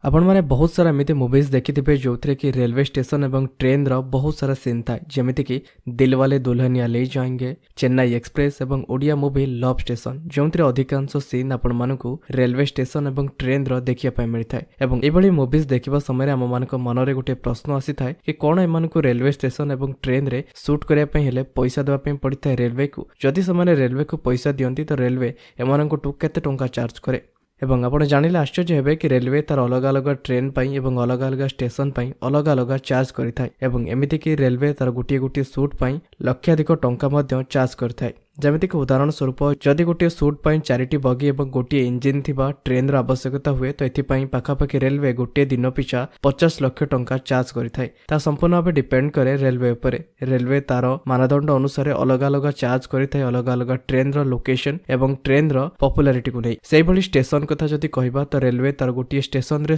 आपण मैंने बहुत सारा एमती मुवीज देखिथिबे जो कि रेलवे स्टेशन एवं ट्रेन रो बहुत सारा सीन था जमिति कि दिलवाले दुल्हनिया ले जाएंगे, चेन्नई एक्सप्रेस एवं ओडिया मूवी लव स्टेशन जो अधिकांश सीन आपण मानकु रेलवे स्टेशन एवं ट्रेन रो देखिया पाई मिलता है। एवं एभली मुवीज देखिबा समय आम मानक मनरे गोटे प्रश्न आसी थाए कि कौन एमानकु रेलवे स्टेशन एवं ट्रेन रे शूट करिया पई हेले पैसा देबा पई पड़िଥାଏ रेलवे को। जदि समय रेलवे को पैसा दियंती तो रेलवे एमानकु केते टंका चार्ज करे। एवं आपण जानिले आश्चर्य हेबे कि रेलवे तार अलग अलग ट्रेन पाई एवं अलग अलग स्टेशन पाई अलग अलग चार्ज करिଥାଏ एवं एमिति कि रेलवे तार गोटे गोटे सूट पाई लक्षाधिक टंका मध्य चार्ज करिଥାଏ। जमितिक उदाहरण स्वरूप जदि गोटे सूट पाई 4टी बगी एवं गोटे इंजिन थिबा ट्रेन रो आवश्यकता हुए तो एथिपाई पाखापाखि रेलवे गोटे दिन पिछा 50 लाख टंका चार्ज करिଥାଏ। ता संपूर्ण भाव डिपेंड करे रेलवे उपरे। रेलवे तार मानदंड अनुसार अलग अलग चार्ज करिଥାଏ अलग अलग ट्रेन रो लोकेशन एवं ट्रेन रो पॉपुलैरिटी को नै। सेही भली स्टेशन कथा जदि कहबा तो रेलवे तार गोटे स्टेशन रे